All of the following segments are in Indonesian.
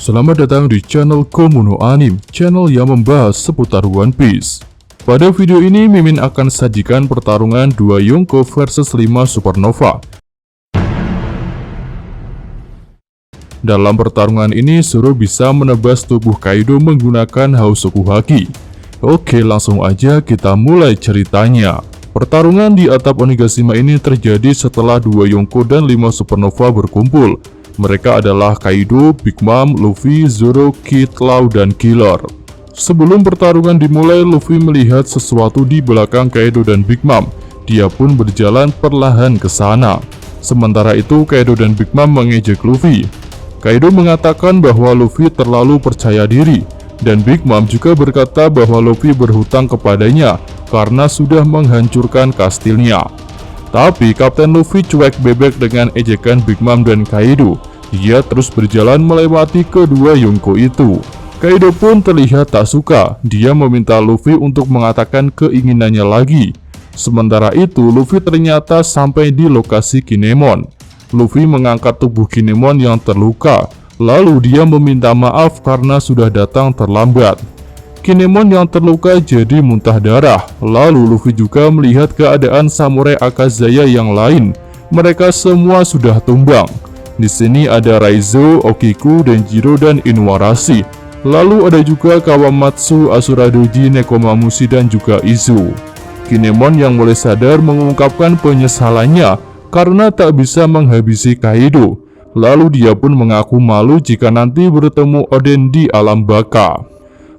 Selamat datang di channel Komuno Anime, channel yang membahas seputar One Piece. Pada video ini, Mimin akan sajikan pertarungan 2 Yonko versus 5 Supernova. Dalam pertarungan ini, Zoro bisa menebas tubuh Kaido menggunakan Hausoku Haki. Oke, langsung aja kita mulai ceritanya. Pertarungan di atap Onigashima ini terjadi setelah 2 Yonko dan 5 Supernova berkumpul. Mereka adalah Kaido, Big Mom, Luffy, Zoro, Kid, Law, dan Killer. Sebelum pertarungan dimulai, Luffy melihat sesuatu di belakang Kaido dan Big Mom. Dia pun berjalan perlahan ke sana. Sementara itu, Kaido dan Big Mom mengejek Luffy. Kaido mengatakan bahwa Luffy terlalu percaya diri, dan Big Mom juga berkata bahwa Luffy berhutang kepadanya karena sudah menghancurkan kastilnya. Tapi Kapten Luffy cuek bebek dengan ejekan Big Mom dan Kaido. Dia terus berjalan melewati kedua Yonko itu. Kaido pun terlihat tak suka. Dia meminta Luffy untuk mengatakan keinginannya lagi. Sementara itu, Luffy ternyata sampai di lokasi Kinemon. Luffy mengangkat tubuh Kinemon yang terluka. Lalu dia meminta maaf karena sudah datang terlambat. Kinemon yang terluka jadi muntah darah. Lalu Luffy juga melihat keadaan samurai Akazaya yang lain. Mereka semua sudah tumbang. Di sini ada Raizo, Okiku, Denjiro, dan Inuarashi. Lalu ada juga Kawamatsu, Asura Doji, Nekomamushi, dan juga Izu. Kinemon yang mulai sadar mengungkapkan penyesalannya karena tak bisa menghabisi Kaido. Lalu dia pun mengaku malu jika nanti bertemu Oden di alam baka.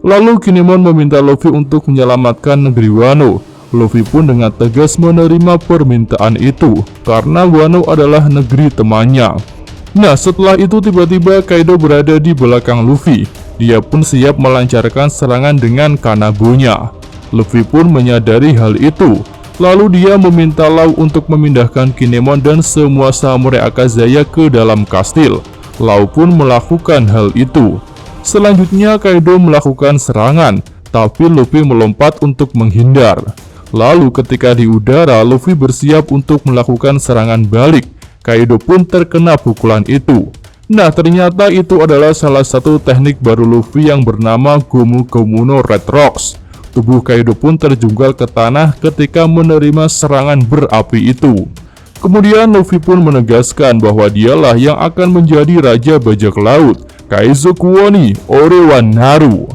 Lalu Kinemon meminta Luffy untuk menyelamatkan negeri Wano. Luffy pun dengan tegas menerima permintaan itu karena Wano adalah negeri temannya. Nah, setelah itu tiba-tiba Kaido berada di belakang Luffy. Dia pun siap melancarkan serangan dengan Kanagonya. Luffy pun menyadari hal itu. Lalu dia meminta Law untuk memindahkan Kinemon dan semua samurai Akazaya ke dalam kastil. Law pun melakukan hal itu. Selanjutnya Kaido melakukan serangan, tapi Luffy melompat untuk menghindar. Lalu ketika di udara, Luffy bersiap untuk melakukan serangan balik. Kaido pun terkena pukulan itu. Nah, ternyata itu adalah salah satu teknik baru Luffy yang bernama Gomu Gomu no Red Rocks. Tubuh Kaido pun terjungkal ke tanah ketika menerima serangan berapi itu. Kemudian Luffy pun menegaskan bahwa dialah yang akan menjadi Raja Bajak Laut, Kaizoku Oni Orowanharu.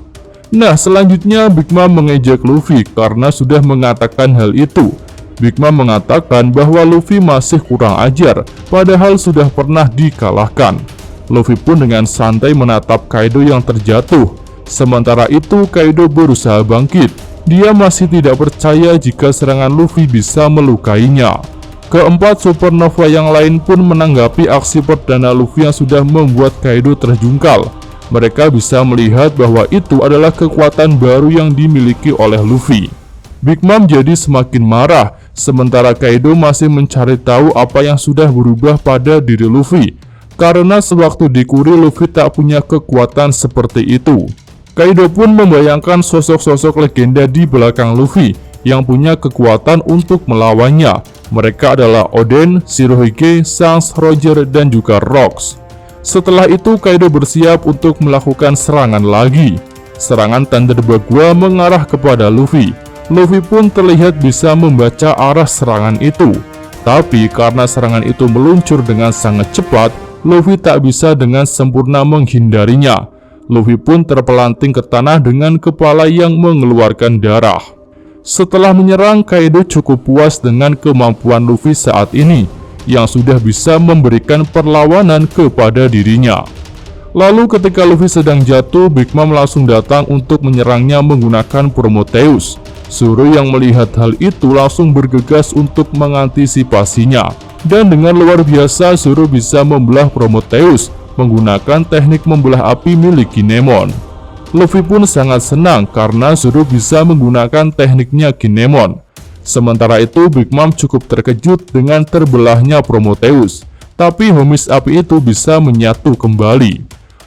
Nah, selanjutnya Big Mom mengejek Luffy karena sudah mengatakan hal itu. Big Mom mengatakan bahwa Luffy masih kurang ajar, padahal sudah pernah dikalahkan. Luffy pun dengan santai menatap Kaido yang terjatuh. Sementara itu Kaido berusaha bangkit. Dia masih tidak percaya jika serangan Luffy bisa melukainya. Keempat Supernova yang lain pun menanggapi aksi perdana Luffy yang sudah membuat Kaido terjungkal. Mereka bisa melihat bahwa itu adalah kekuatan baru yang dimiliki oleh Luffy. Big Mom jadi semakin marah, sementara Kaido masih mencari tahu apa yang sudah berubah pada diri Luffy. Karena sewaktu di Kuri, Luffy tak punya kekuatan seperti itu. Kaido pun membayangkan sosok-sosok legenda di belakang Luffy yang punya kekuatan untuk melawannya. Mereka adalah Oden, Shirohige, Shanks, Roger, dan juga Rocks. Setelah itu Kaido bersiap untuk melakukan serangan lagi. Serangan Thunder Bagua mengarah kepada Luffy. Luffy pun terlihat bisa membaca arah serangan itu. Tapi karena serangan itu meluncur dengan sangat cepat, Luffy tak bisa dengan sempurna menghindarinya. Luffy pun terpelanting ke tanah dengan kepala yang mengeluarkan darah. Setelah menyerang, Kaido cukup puas dengan kemampuan Luffy saat ini, yang sudah bisa memberikan perlawanan kepada dirinya. Lalu ketika Luffy sedang jatuh, Big Mom langsung datang untuk menyerangnya menggunakan Prometheus. Zoro yang melihat hal itu langsung bergegas untuk mengantisipasinya. Dan dengan luar biasa, Zoro bisa membelah Prometheus menggunakan teknik membelah api milik Kinemon. Luffy pun sangat senang karena Zoro bisa menggunakan tekniknya Kinemon. Sementara itu Big Mom cukup terkejut dengan terbelahnya Prometheus. Tapi homis api itu bisa menyatu kembali.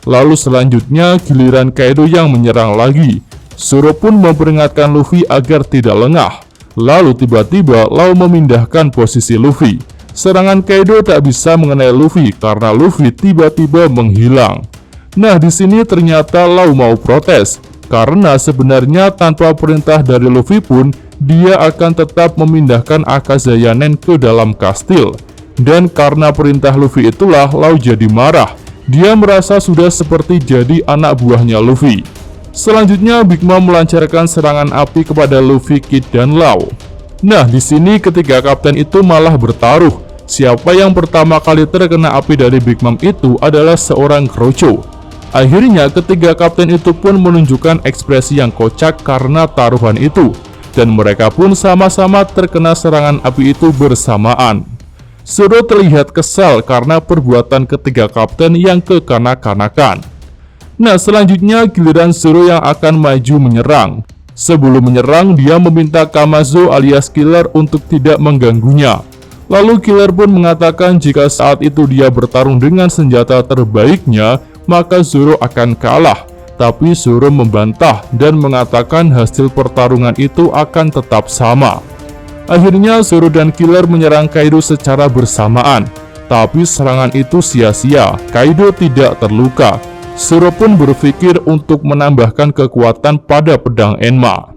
Lalu selanjutnya giliran Kaido yang menyerang lagi. Zoro pun memperingatkan Luffy agar tidak lengah. Lalu tiba-tiba Law memindahkan posisi Luffy. Serangan Kaido tak bisa mengenai Luffy karena Luffy tiba-tiba menghilang. Nah, di sini ternyata Law mau protes karena sebenarnya tanpa perintah dari Luffy pun dia akan tetap memindahkan Akazaya Nen ke dalam kastil. Dan karena perintah Luffy itulah Law jadi marah. Dia merasa sudah seperti jadi anak buahnya Luffy. Selanjutnya Big Mom melancarkan serangan api kepada Luffy, Kid, dan Law. Nah, di sini ketiga kapten itu malah bertaruh. Siapa yang pertama kali terkena api dari Big Mom itu adalah seorang Kroucho. Akhirnya ketiga kapten itu pun menunjukkan ekspresi yang kocak karena taruhan itu. Dan mereka pun sama-sama terkena serangan api itu bersamaan. Zoro terlihat kesal karena perbuatan ketiga kapten yang kekanak-kanakan. Nah, selanjutnya giliran Zoro yang akan maju menyerang. Sebelum menyerang, dia meminta Kamazo alias Killer untuk tidak mengganggunya. Lalu Killer pun mengatakan jika saat itu dia bertarung dengan senjata terbaiknya, maka Zoro akan kalah. Tapi Zoro membantah dan mengatakan hasil pertarungan itu akan tetap sama. Akhirnya Zoro dan Killer menyerang Kaido secara bersamaan. Tapi serangan itu sia-sia, Kaido tidak terluka. Zoro pun berpikir untuk menambahkan kekuatan pada pedang Enma.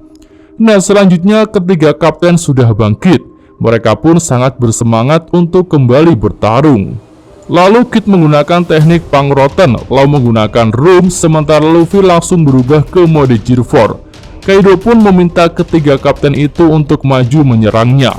Nah, selanjutnya ketiga kapten sudah bangkit. Mereka pun sangat bersemangat untuk kembali bertarung. Lalu Kid menggunakan teknik Pangroten, Law menggunakan Room, sementara Luffy langsung berubah ke mode Gear 4. Kaido pun meminta ketiga kapten itu untuk maju menyerangnya.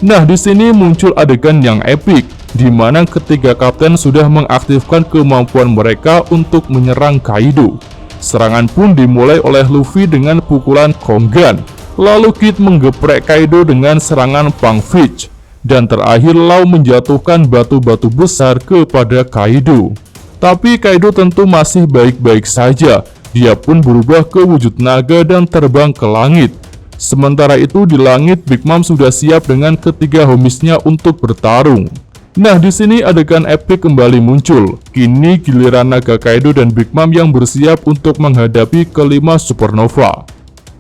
Nah, di sini muncul adegan yang epik, di mana ketiga kapten sudah mengaktifkan kemampuan mereka untuk menyerang Kaido. Serangan pun dimulai oleh Luffy dengan pukulan Kongan. Lalu Kid menggeprek Kaido dengan serangan Pang Fist. Dan terakhir Law menjatuhkan batu-batu besar kepada Kaido. Tapi Kaido tentu masih baik-baik saja. Dia pun berubah ke wujud naga dan terbang ke langit. Sementara itu di langit Big Mom sudah siap dengan ketiga homisnya untuk bertarung. Nah, di sini adegan epik kembali muncul. Kini giliran naga Kaido dan Big Mom yang bersiap untuk menghadapi kelima supernova.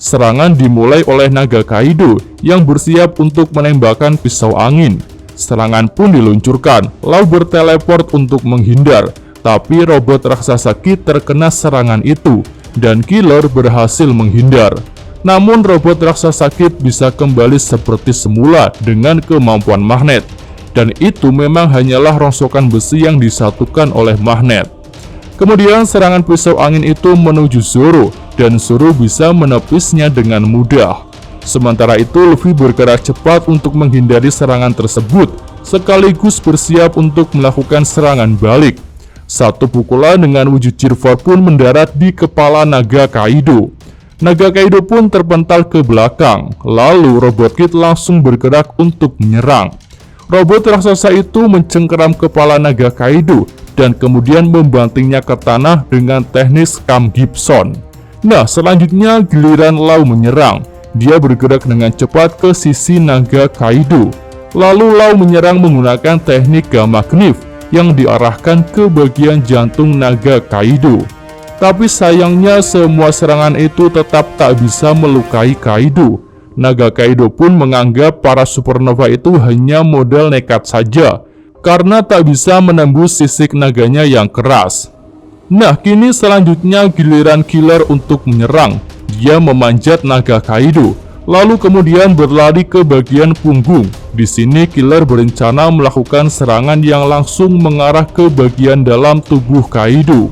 Serangan dimulai oleh naga Kaido yang bersiap untuk menembakkan pisau angin. Serangan pun diluncurkan, Law berteleport untuk menghindar. Tapi robot raksasa Kid terkena serangan itu dan Killer berhasil menghindar. Namun robot raksasa Kid bisa kembali seperti semula dengan kemampuan magnet. Dan itu memang hanyalah rongsokan besi yang disatukan oleh magnet. Kemudian serangan pisau angin itu menuju Zoro, dan Zoro bisa menepisnya dengan mudah. Sementara itu Luffy bergerak cepat untuk menghindari serangan tersebut, sekaligus bersiap untuk melakukan serangan balik. Satu pukulan dengan wujud Gear 4 pun mendarat di kepala naga Kaido. Naga Kaido pun terpental ke belakang, lalu robot Kid langsung bergerak untuk menyerang. Robot raksasa itu mencengkeram kepala naga Kaido dan kemudian membantingnya ke tanah dengan teknik Cam Gibson. Nah, selanjutnya giliran Law menyerang. Dia bergerak dengan cepat ke sisi naga Kaido. Lalu Law menyerang menggunakan teknik Gamma Knife yang diarahkan ke bagian jantung naga Kaido. Tapi sayangnya semua serangan itu tetap tak bisa melukai Kaido. Naga Kaido pun menganggap para supernova itu hanya model nekat saja, karena tak bisa menembus sisik naganya yang keras. Nah, kini selanjutnya giliran Killer untuk menyerang. Dia memanjat naga Kaido, lalu kemudian berlari ke bagian punggung. Di sini Killer berencana melakukan serangan yang langsung mengarah ke bagian dalam tubuh Kaido.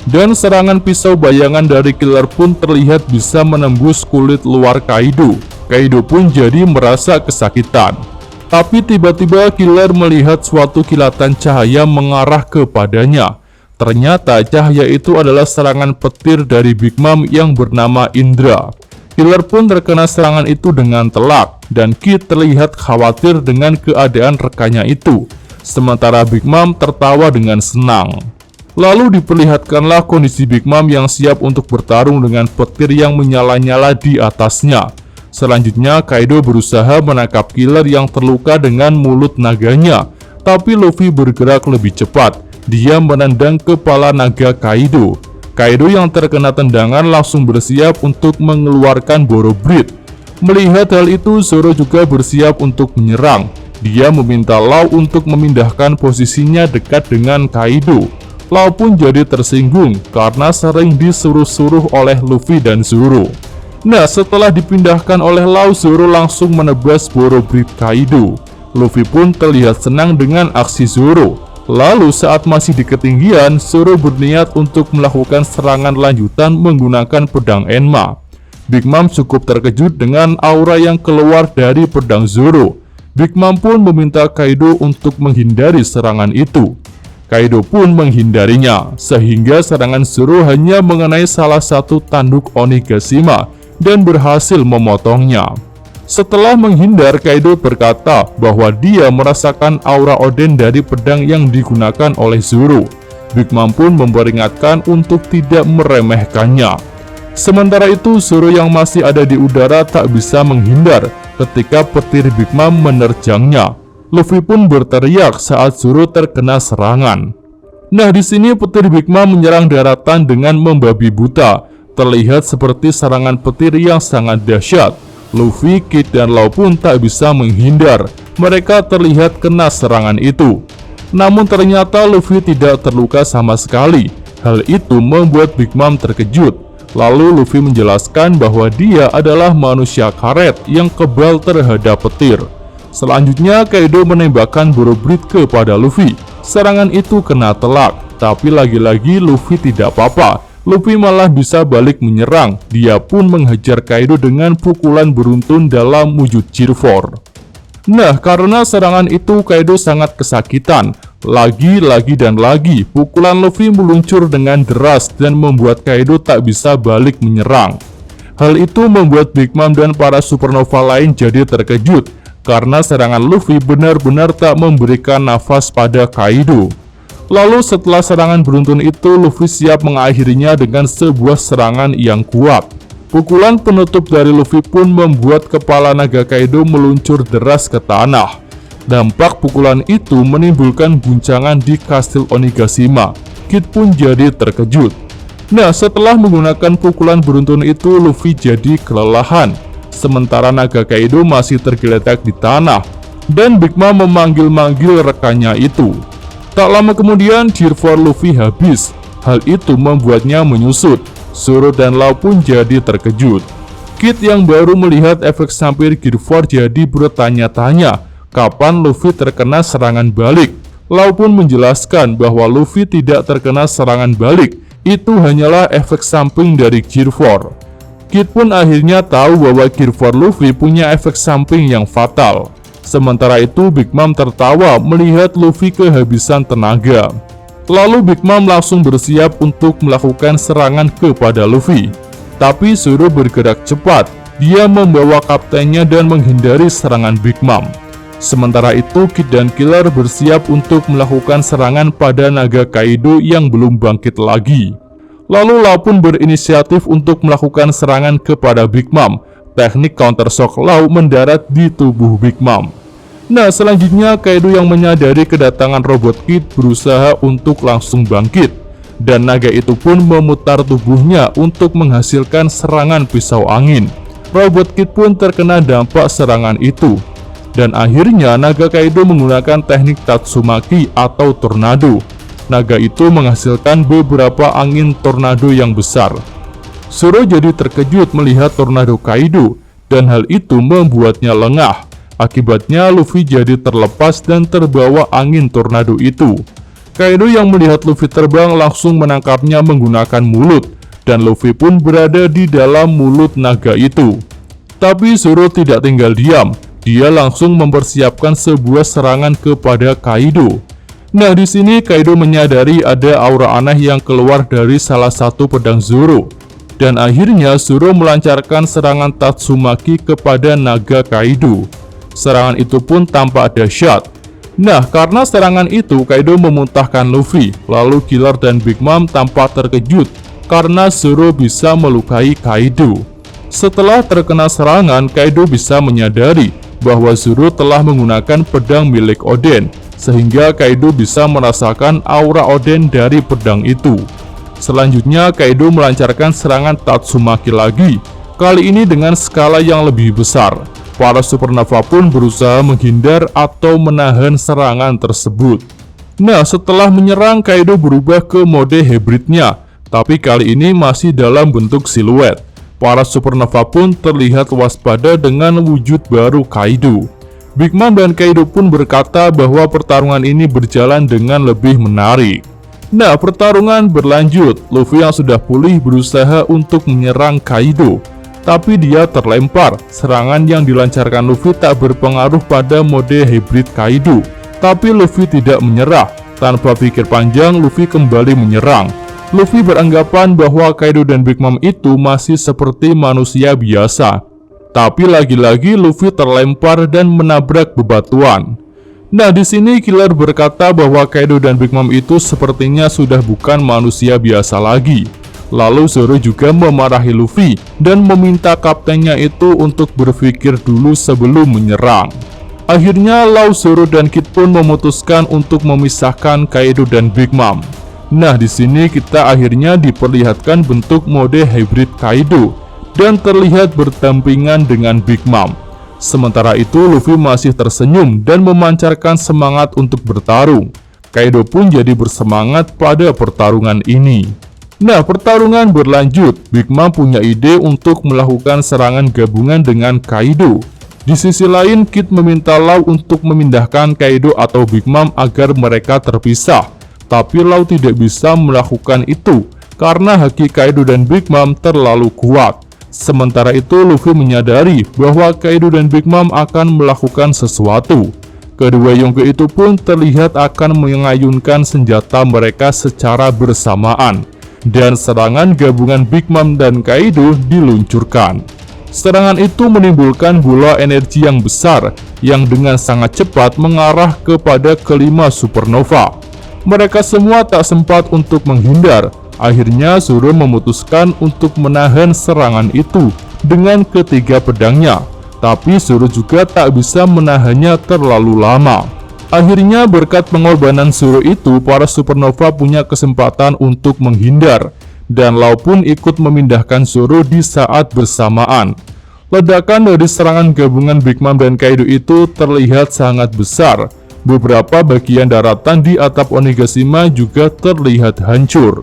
Dan serangan pisau bayangan dari Killer pun terlihat bisa menembus kulit luar Kaido. Kaido pun jadi merasa kesakitan. Tapi tiba-tiba Killer melihat suatu kilatan cahaya mengarah kepadanya. Ternyata cahaya itu adalah serangan petir dari Big Mom yang bernama Indra. Killer pun terkena serangan itu dengan telak, dan Kid terlihat khawatir dengan keadaan rekannya itu. Sementara Big Mom tertawa dengan senang. Lalu diperlihatkanlah kondisi Big Mom yang siap untuk bertarung dengan petir yang menyala-nyala di atasnya. Selanjutnya Kaido berusaha menangkap Killer yang terluka dengan mulut naganya. Tapi Luffy bergerak lebih cepat. Dia menendang kepala naga Kaido. Kaido yang terkena tendangan langsung bersiap untuk mengeluarkan Boro Breath. Melihat hal itu, Zoro juga bersiap untuk menyerang. Dia meminta Law untuk memindahkan posisinya dekat dengan Kaido. Law pun jadi tersinggung karena sering disuruh-suruh oleh Luffy dan Zoro. Nah, setelah dipindahkan oleh Law, Zoro langsung menebas Borobuit Kaido. Luffy pun terlihat senang dengan aksi Zoro. Lalu saat masih di ketinggian, Zoro berniat untuk melakukan serangan lanjutan menggunakan pedang Enma. Big Mom cukup terkejut dengan aura yang keluar dari pedang Zoro. Big Mom pun meminta Kaido untuk menghindari serangan itu. Kaido pun menghindarinya, sehingga serangan Zoro hanya mengenai salah satu tanduk Onigashima dan berhasil memotongnya. Setelah menghindar, Kaido berkata bahwa dia merasakan aura Oden dari pedang yang digunakan oleh Zoro. Big Mom pun memperingatkan untuk tidak meremehkannya. Sementara itu, Zoro yang masih ada di udara tak bisa menghindar ketika petir Big Mom menerjangnya. Luffy pun berteriak saat Zoro terkena serangan. Nah, di sini petir Big Mom menyerang daratan dengan membabi buta. Terlihat seperti serangan petir yang sangat dahsyat. Luffy, Kid, dan Law pun tak bisa menghindar. Mereka terlihat kena serangan itu. Namun ternyata Luffy tidak terluka sama sekali. Hal itu membuat Big Mom terkejut. Lalu Luffy menjelaskan bahwa dia adalah manusia karet yang kebal terhadap petir. Selanjutnya Kaido menembakkan Borobuit kepada Luffy. Serangan itu kena telak, tapi lagi-lagi Luffy tidak apa-apa. Luffy malah bisa balik menyerang. Dia pun menghajar Kaido dengan pukulan beruntun dalam wujud Gear 4. Nah, karena serangan itu Kaido sangat kesakitan. Lagi dan lagi, pukulan Luffy meluncur dengan deras dan membuat Kaido tak bisa balik menyerang. Hal itu membuat Big Mom dan para supernova lain jadi terkejut, karena serangan Luffy benar-benar tak memberikan nafas pada Kaido. Lalu setelah serangan beruntun itu, Luffy siap mengakhirinya dengan sebuah serangan yang kuat. Pukulan penutup dari Luffy pun membuat kepala naga Kaido meluncur deras ke tanah. Dampak pukulan itu menimbulkan guncangan di kastil Onigashima. Kid pun jadi terkejut. Nah, setelah menggunakan pukulan beruntun itu, Luffy jadi kelelahan. Sementara naga Kaido masih tergeletak di tanah. Dan Big Mom memanggil-manggil rekannya itu. Tak lama kemudian, Gear 4 Luffy habis. Hal itu membuatnya menyusut. Zoro dan Law pun jadi terkejut. Kid yang baru melihat efek samping Gear 4 jadi bertanya-tanya kapan Luffy terkena serangan balik. Law pun menjelaskan bahwa Luffy tidak terkena serangan balik. Itu hanyalah efek samping dari Gear 4. Kid pun akhirnya tahu bahwa Gear 4 Luffy punya efek samping yang fatal. Sementara itu Big Mom tertawa melihat Luffy kehabisan tenaga. Lalu Big Mom langsung bersiap untuk melakukan serangan kepada Luffy. Tapi Zoro bergerak cepat. Dia membawa kaptennya dan menghindari serangan Big Mom. Sementara itu Kid dan Killer bersiap untuk melakukan serangan pada naga Kaido yang belum bangkit lagi. Lalu Law pun berinisiatif untuk melakukan serangan kepada Big Mom. Teknik counter shock Law mendarat di tubuh Big Mom. Nah, selanjutnya Kaido yang menyadari kedatangan robot Kid berusaha untuk langsung bangkit. Dan naga itu pun memutar tubuhnya untuk menghasilkan serangan pisau angin. Robot Kid pun terkena dampak serangan itu. Dan akhirnya naga Kaido menggunakan teknik Tatsumaki atau tornado. Naga itu menghasilkan beberapa angin tornado yang besar. Zoro jadi terkejut melihat tornado Kaido, dan hal itu membuatnya lengah. Akibatnya Luffy jadi terlepas dan terbawa angin tornado itu. Kaido yang melihat Luffy terbang langsung menangkapnya menggunakan mulut, dan Luffy pun berada di dalam mulut naga itu. Tapi Zoro tidak tinggal diam. Dia langsung mempersiapkan sebuah serangan kepada Kaido. Nah, di sini Kaido menyadari ada aura aneh yang keluar dari salah satu pedang Zoro. Dan akhirnya Zoro melancarkan serangan Tatsumaki kepada naga Kaido. Serangan itu pun tampak dahsyat. Nah, karena serangan itu Kaido memuntahkan Luffy. Lalu Killer dan Big Mom tampak terkejut karena Zoro bisa melukai Kaido. Setelah terkena serangan, Kaido bisa menyadari bahwa Zoro telah menggunakan pedang milik Oden, sehingga Kaido bisa merasakan aura Oden dari pedang itu. Selanjutnya Kaido melancarkan serangan Tatsumaki lagi, kali ini dengan skala yang lebih besar. Para Supernova pun berusaha menghindar atau menahan serangan tersebut. Nah, setelah menyerang, Kaido berubah ke mode hybridnya, tapi kali ini masih dalam bentuk siluet. Para Supernova pun terlihat waspada dengan wujud baru Kaido. Big Mom dan Kaido pun berkata bahwa pertarungan ini berjalan dengan lebih menarik. Nah, pertarungan berlanjut. Luffy yang sudah pulih berusaha untuk menyerang Kaido, tapi dia terlempar. Serangan yang dilancarkan Luffy tak berpengaruh pada mode hybrid Kaido. Tapi Luffy tidak menyerah. Tanpa pikir panjang, Luffy kembali menyerang. Luffy beranggapan bahwa Kaido dan Big Mom itu masih seperti manusia biasa. Tapi lagi-lagi Luffy terlempar dan menabrak bebatuan. Nah, di sini Killer berkata bahwa Kaido dan Big Mom itu sepertinya sudah bukan manusia biasa lagi. Lalu Zoro juga memarahi Luffy dan meminta kaptennya itu untuk berpikir dulu sebelum menyerang. Akhirnya Law, Zoro, dan Kid pun memutuskan untuk memisahkan Kaido dan Big Mom. Nah, di sini kita akhirnya diperlihatkan bentuk mode hybrid Kaido dan terlihat berdampingan dengan Big Mom. Sementara itu Luffy masih tersenyum dan memancarkan semangat untuk bertarung. Kaido pun jadi bersemangat pada pertarungan ini. Nah, pertarungan berlanjut. Big Mom punya ide untuk melakukan serangan gabungan dengan Kaido. Di sisi lain, Kid meminta Law untuk memindahkan Kaido atau Big Mom agar mereka terpisah. Tapi Law tidak bisa melakukan itu karena haki Kaido dan Big Mom terlalu kuat. Sementara itu Luffy menyadari bahwa Kaido dan Big Mom akan melakukan sesuatu. Kedua Yonko itu pun terlihat akan mengayunkan senjata mereka secara bersamaan. Dan serangan gabungan Big Mom dan Kaido diluncurkan. Serangan itu menimbulkan bola energi yang besar yang dengan sangat cepat mengarah kepada kelima Supernova. Mereka semua tak sempat untuk menghindar. Akhirnya Zoro memutuskan untuk menahan serangan itu dengan ketiga pedangnya. Tapi Zoro juga tak bisa menahannya terlalu lama. Akhirnya berkat pengorbanan Zoro itu, para Supernova punya kesempatan untuk menghindar, dan Law pun ikut memindahkan Zoro di saat bersamaan. Ledakan dari serangan gabungan Big Mom dan Kaido itu terlihat sangat besar. Beberapa bagian daratan di atap Onigashima juga terlihat hancur.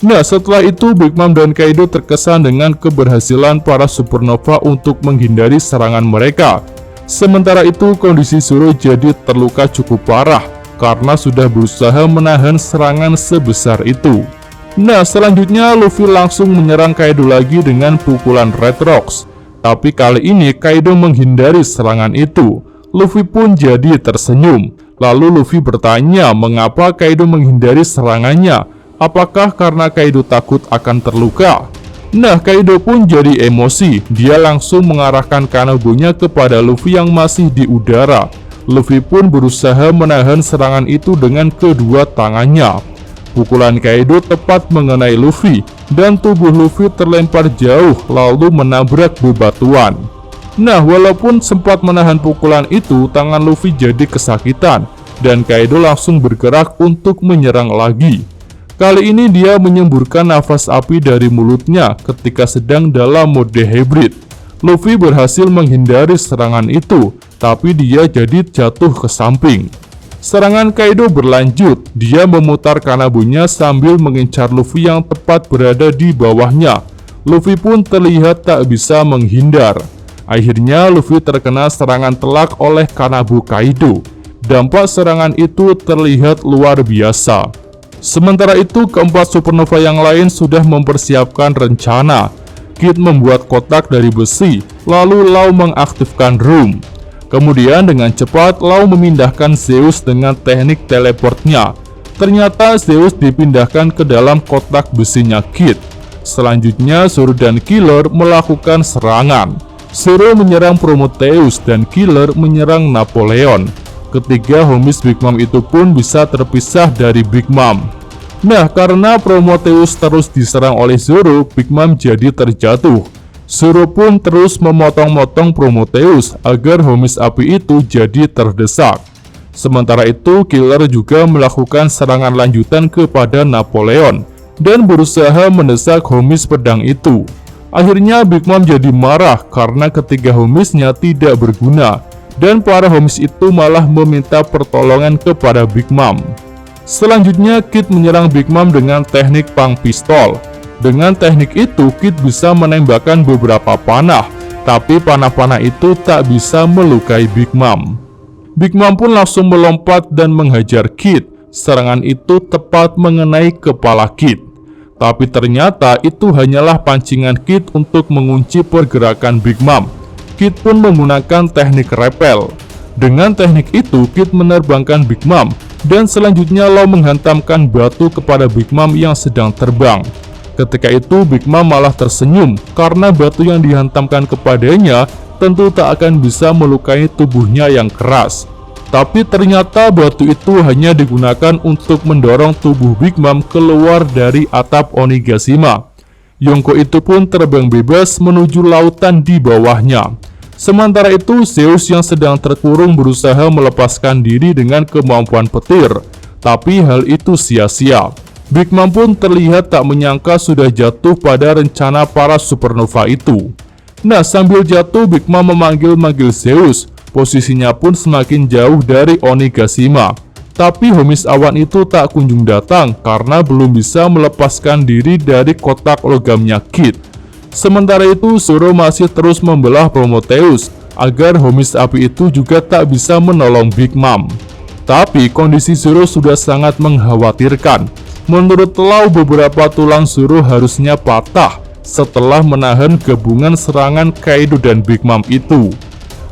Nah, setelah itu Big Mom dan Kaido terkesan dengan keberhasilan para Supernova untuk menghindari serangan mereka. Sementara itu kondisi Zoro jadi terluka cukup parah karena sudah berusaha menahan serangan sebesar itu. Nah, selanjutnya Luffy langsung menyerang Kaido lagi dengan pukulan Red Rocks. Tapi kali ini Kaido menghindari serangan itu. Luffy pun jadi tersenyum. Lalu Luffy bertanya mengapa Kaido menghindari serangannya. Apakah karena Kaido takut akan terluka? Nah, Kaido pun jadi emosi. Dia langsung mengarahkan Kanabunya kepada Luffy yang masih di udara. Luffy pun berusaha menahan serangan itu dengan kedua tangannya. Pukulan Kaido tepat mengenai Luffy, dan tubuh Luffy terlempar jauh lalu menabrak bebatuan. Nah, walaupun sempat menahan pukulan itu, tangan Luffy jadi kesakitan, dan Kaido langsung bergerak untuk menyerang lagi. Kali ini dia menyemburkan nafas api dari mulutnya ketika sedang dalam mode hybrid. Luffy berhasil menghindari serangan itu, tapi dia jadi jatuh ke samping. Serangan Kaido berlanjut. Dia memutar Kanabunya sambil mengincar Luffy yang tepat berada di bawahnya. Luffy pun terlihat tak bisa menghindar. Akhirnya Luffy terkena serangan telak oleh Kanabu Kaido. Dampak serangan itu terlihat luar biasa. Sementara itu, keempat Supernova yang lain sudah mempersiapkan rencana. Kid membuat kotak dari besi, lalu Law mengaktifkan Room. Kemudian dengan cepat Law memindahkan Zeus dengan teknik teleportnya. Ternyata Zeus dipindahkan ke dalam kotak besinya Kid. Selanjutnya Zoro dan Killer melakukan serangan. Zoro menyerang Prometheus dan Killer menyerang Napoleon. Ketiga homies Big Mom itu pun bisa terpisah dari Big Mom. Nah, karena Prometheus terus diserang oleh Zoro, Big Mom jadi terjatuh. Zoro pun terus memotong-motong Prometheus agar homies api itu jadi terdesak. Sementara itu, Killer juga melakukan serangan lanjutan kepada Napoleon dan berusaha mendesak homies pedang itu. Akhirnya Big Mom jadi marah karena ketiga homisnya tidak berguna, dan para homies itu malah meminta pertolongan kepada Big Mom. Selanjutnya Kid menyerang Big Mom dengan teknik pang pistol. Dengan teknik itu Kid bisa menembakkan beberapa panah, tapi panah-panah itu tak bisa melukai Big Mom. Big Mom pun langsung melompat dan menghajar Kid. Serangan itu tepat mengenai kepala Kid. Tapi ternyata itu hanyalah pancingan Kid untuk mengunci pergerakan Big Mom. Kid pun menggunakan teknik repel. Dengan teknik itu Kid menerbangkan Big Mom, dan selanjutnya Law menghantamkan batu kepada Big Mom yang sedang terbang. Ketika itu Big Mom malah tersenyum karena batu yang dihantamkan kepadanya tentu tak akan bisa melukai tubuhnya yang keras. Tapi ternyata batu itu hanya digunakan untuk mendorong tubuh Big Mom keluar dari atap Onigashima. Yonko itu pun terbang bebas menuju lautan di bawahnya. Sementara itu Zeus yang sedang terkurung berusaha melepaskan diri dengan kemampuan petir, tapi hal itu sia-sia. Big Mom pun terlihat tak menyangka sudah jatuh pada rencana para supernova itu. Nah, sambil jatuh Big Mom memanggil-manggil Zeus. Posisinya pun semakin jauh dari Onigashima. Tapi homies awan itu tak kunjung datang karena belum bisa melepaskan diri dari kotak logamnya Kid. Sementara itu Zoro masih terus membelah Prometheus agar homies api itu juga tak bisa menolong Big Mom. Tapi kondisi Zoro sudah sangat mengkhawatirkan. Menurut Law, beberapa tulang Zoro harusnya patah setelah menahan gabungan serangan Kaido dan Big Mom itu.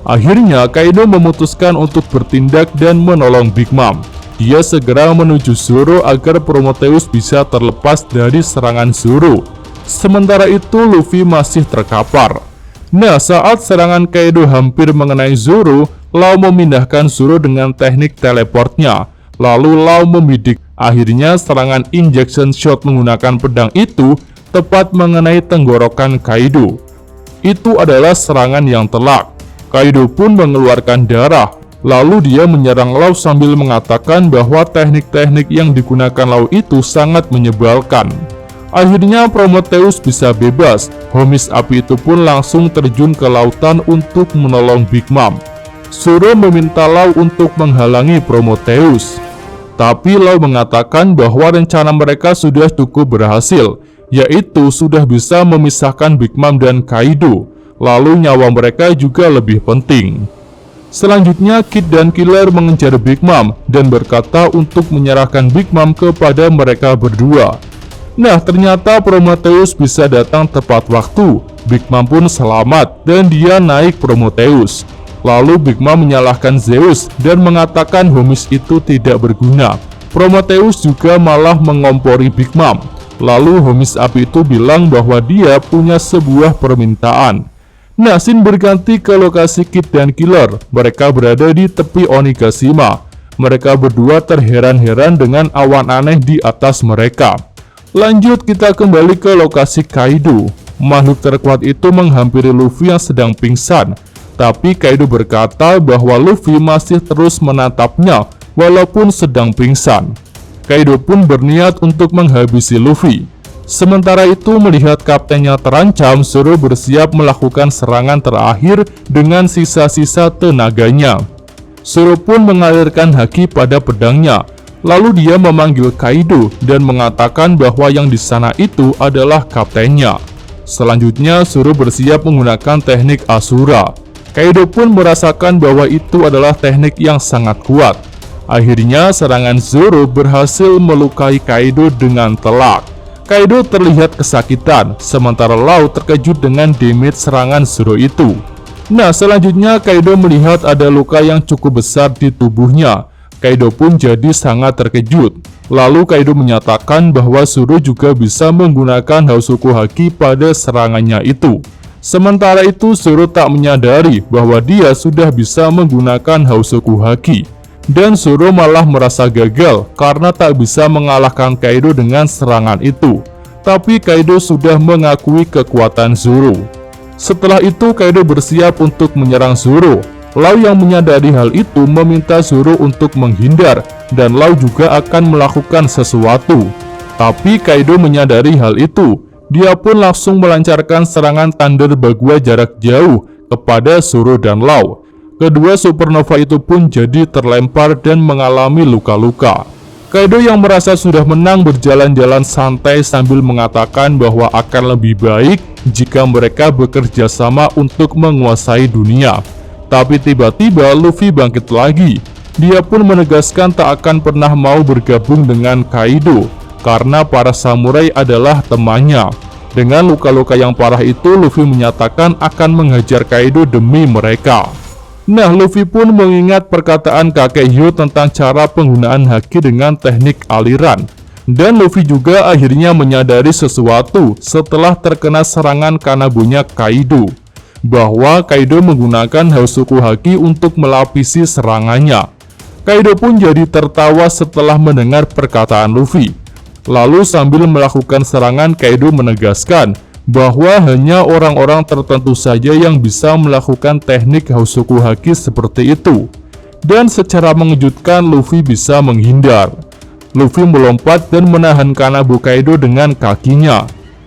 Akhirnya Kaido memutuskan untuk bertindak dan menolong Big Mom. Dia segera menuju Zoro agar Prometheus bisa terlepas dari serangan Zoro. Sementara itu Luffy masih terkapar. Nah, saat serangan Kaido hampir mengenai Zoro, Law memindahkan Zoro dengan teknik teleportnya. Lalu Law membidik. Akhirnya serangan injection shot menggunakan pedang itu tepat mengenai tenggorokan Kaido. Itu adalah serangan yang telak. Kaido pun mengeluarkan darah. Lalu dia menyerang Law sambil mengatakan bahwa teknik-teknik yang digunakan Law itu sangat menyebalkan. Akhirnya Prometheus bisa bebas. Homies api itu pun langsung terjun ke lautan untuk menolong Big Mom. Zoro meminta Law untuk menghalangi Prometheus. Tapi Law mengatakan bahwa rencana mereka sudah cukup berhasil, yaitu sudah bisa memisahkan Big Mom dan Kaido. Lalu nyawa mereka juga lebih penting. Selanjutnya Kid dan Killer mengejar Big Mom dan berkata untuk menyerahkan Big Mom kepada mereka berdua. Nah, ternyata Prometheus bisa datang tepat waktu. Big Mom pun selamat dan dia naik Prometheus. Lalu Big Mom menyalahkan Zeus dan mengatakan homies itu tidak berguna. Prometheus juga malah mengompori Big Mom. Lalu homies api itu bilang bahwa dia punya sebuah permintaan. Nah, scene berganti ke lokasi Kid dan Killer. Mereka berada di tepi Onigashima. Mereka berdua terheran-heran dengan awan aneh di atas mereka. Lanjut kita kembali ke lokasi Kaido. Makhluk terkuat itu menghampiri Luffy yang sedang pingsan. Tapi Kaido berkata bahwa Luffy masih terus menatapnya walaupun sedang pingsan. Kaido pun berniat untuk menghabisi Luffy. Sementara itu melihat kaptennya terancam, Zoro bersiap melakukan serangan terakhir dengan sisa-sisa tenaganya. Zoro pun mengalirkan haki pada pedangnya. Lalu dia memanggil Kaido dan mengatakan bahwa yang di sana itu adalah kaptennya. Selanjutnya Zoro bersiap menggunakan teknik Asura. Kaido pun merasakan bahwa itu adalah teknik yang sangat kuat. Akhirnya serangan Zoro berhasil melukai Kaido dengan telak. Kaido terlihat kesakitan, sementara Law terkejut dengan damage serangan Zoro itu. Nah, selanjutnya Kaido melihat ada luka yang cukup besar di tubuhnya. Kaido pun jadi sangat terkejut. Lalu Kaido menyatakan bahwa Zoro juga bisa menggunakan Hausoku Haki pada serangannya itu. Sementara itu Zoro tak menyadari bahwa dia sudah bisa menggunakan Hausoku Haki. Dan Zoro malah merasa gagal karena tak bisa mengalahkan Kaido dengan serangan itu. Tapi Kaido sudah mengakui kekuatan Zoro. Setelah itu Kaido bersiap untuk menyerang Zoro. Law yang menyadari hal itu meminta Zoro untuk menghindar dan Law juga akan melakukan sesuatu. Tapi Kaido menyadari hal itu. Dia pun langsung melancarkan serangan Thunder Bagua jarak jauh kepada Zoro dan Law. Kedua supernova itu pun jadi terlempar dan mengalami luka-luka. Kaido yang merasa sudah menang berjalan-jalan santai sambil mengatakan bahwa akan lebih baik jika mereka bekerja sama untuk menguasai dunia. Tapi tiba-tiba Luffy bangkit lagi. Dia pun menegaskan tak akan pernah mau bergabung dengan Kaido karena para samurai adalah temannya. Dengan luka-luka yang parah itu, Luffy menyatakan akan menghajar Kaido demi mereka. Nah, Luffy pun mengingat perkataan kakek Hyo tentang cara penggunaan haki dengan teknik aliran. Dan Luffy juga akhirnya menyadari sesuatu setelah terkena serangan Kanabunya Kaido, bahwa Kaido menggunakan Hausoku Haki untuk melapisi serangannya. Kaido pun jadi tertawa setelah mendengar perkataan Luffy. Lalu sambil melakukan serangan, Kaido menegaskan bahwa hanya orang-orang tertentu saja yang bisa melakukan teknik Hausoku Haki seperti itu. Dan secara mengejutkan, Luffy bisa menghindar. Luffy melompat dan menahan Kanabu Kaido dengan kakinya.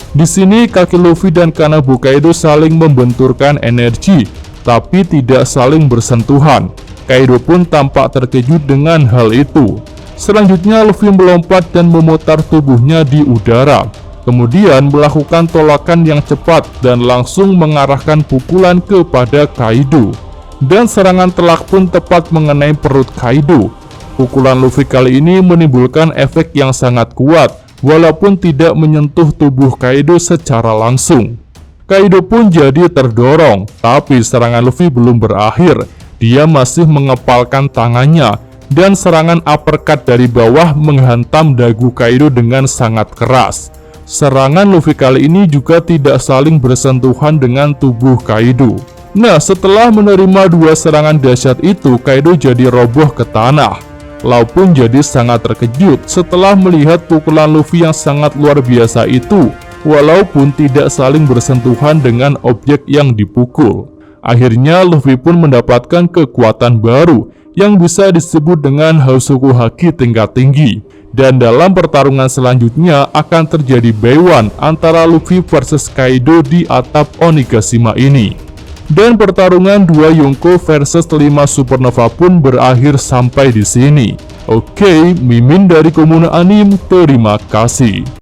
Di sini kaki Luffy dan Kanabu Kaido saling membenturkan energi, tapi tidak saling bersentuhan. Kaido pun tampak terkejut dengan hal itu. Selanjutnya Luffy melompat dan memutar tubuhnya di udara, kemudian melakukan tolakan yang cepat dan langsung mengarahkan pukulan kepada Kaido. Dan serangan telak pun tepat mengenai perut Kaido. Pukulan Luffy kali ini menimbulkan efek yang sangat kuat, walaupun tidak menyentuh tubuh Kaido secara langsung. Kaido pun jadi terdorong, tapi serangan Luffy belum berakhir. Dia masih mengepalkan tangannya, dan serangan uppercut dari bawah menghantam dagu Kaido dengan sangat keras. Serangan Luffy kali ini juga tidak saling bersentuhan dengan tubuh Kaido. Nah, setelah menerima dua serangan dahsyat itu, Kaido jadi roboh ke tanah. Law pun jadi sangat terkejut setelah melihat pukulan Luffy yang sangat luar biasa itu, walaupun tidak saling bersentuhan dengan objek yang dipukul. Akhirnya Luffy pun mendapatkan kekuatan baru yang bisa disebut dengan Hausoku Haki tingkat tinggi. Dan dalam pertarungan selanjutnya akan terjadi Baiwan antara Luffy versus Kaido di atap Onigashima ini. Dan pertarungan dua Yonko versus 5 Supernova pun berakhir sampai di sini. Oke, Mimin dari Komuna Anime, terima kasih.